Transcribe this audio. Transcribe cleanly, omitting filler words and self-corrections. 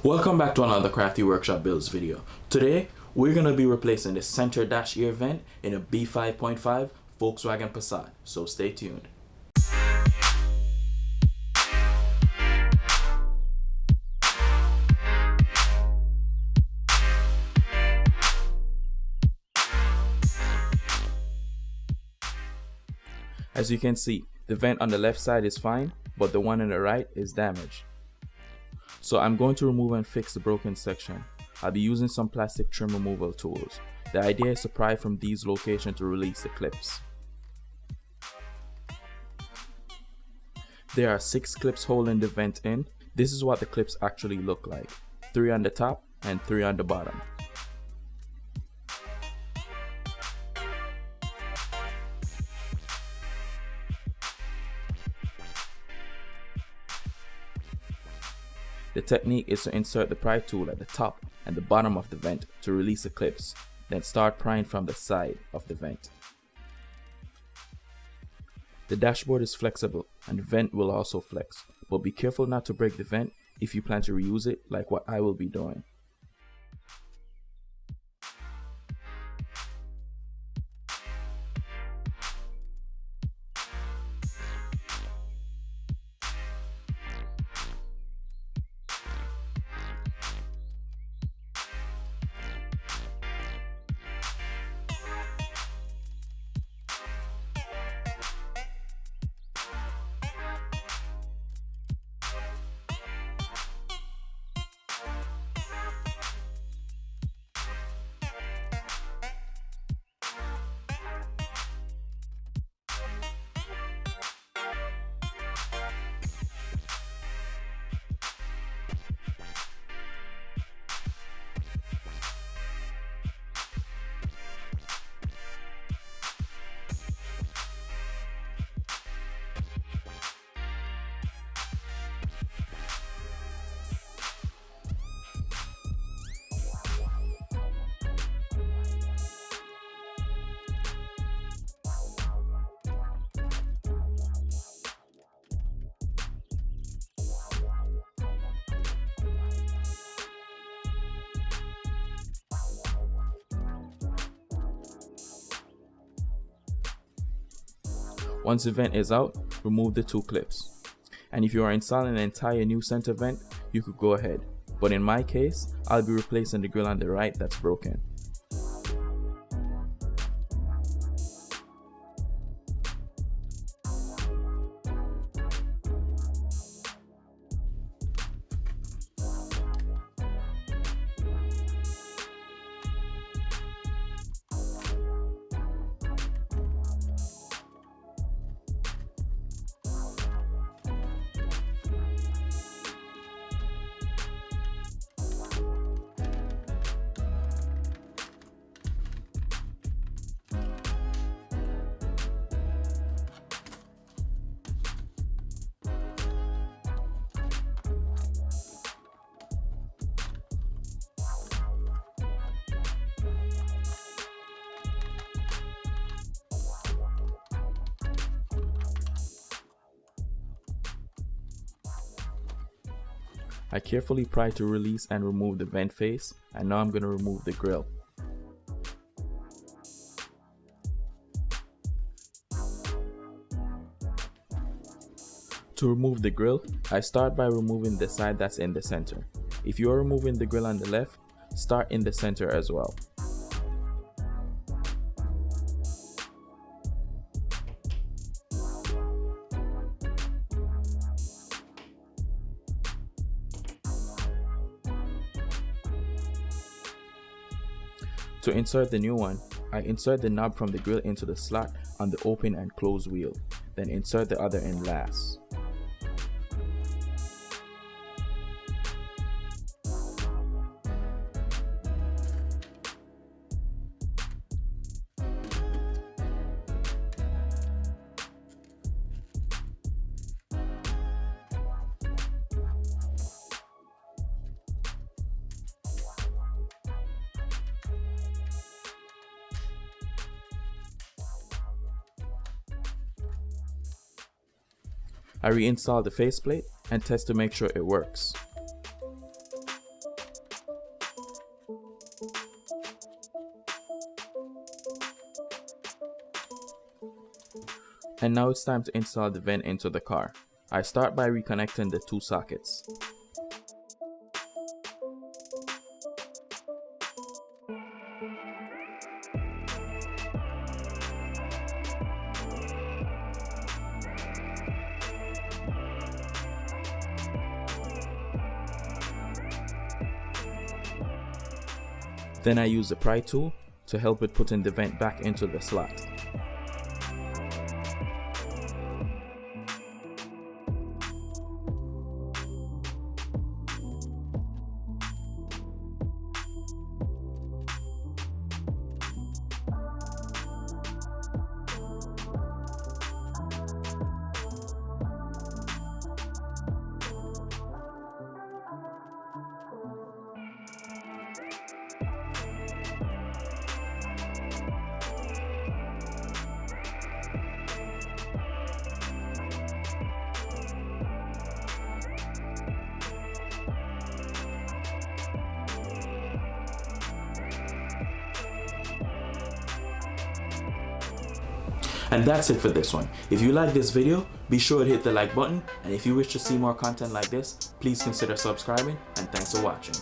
Welcome back to another Crafty Workshop Builds video. Today, we're going to be replacing the center dash ear vent in a B5.5 Volkswagen Passat, so stay tuned. As you can see, the vent on the left side is fine, but the one on the right is damaged. So I'm going to remove and fix the broken section. I'll be using some plastic trim removal tools. The idea is to pry from these locations to release the clips. There are 6 clips holding the vent in. This is what the clips actually look like. 3 on the top and 3 on the bottom. The technique is to insert the pry tool at the top and the bottom of the vent to release the clips, then start prying from the side of the vent. The dashboard is flexible and the vent will also flex, but be careful not to break the vent if you plan to reuse it like what I will be doing. Once the vent is out, remove the 2 clips. And if you are installing an entire new center vent, you could go ahead. But in my case, I'll be replacing the grill on the right that's broken. I carefully pry to release and remove the vent face, and now I'm going to remove the grill. To remove the grill, I start by removing the side that's in the center. If you are removing the grill on the left, start in the center as well. To insert the new one, I insert the knob from the grill into the slot on the open and close wheel, then insert the other end last. I reinstall the faceplate and test to make sure it works. And now it's time to install the vent into the car. I start by reconnecting the two sockets. Then I use the pry tool to help with putting the vent back into the slot. And that's it for this one. If you like this video, be sure to hit the like button, and if you wish to see more content like this, please consider subscribing, and thanks for watching.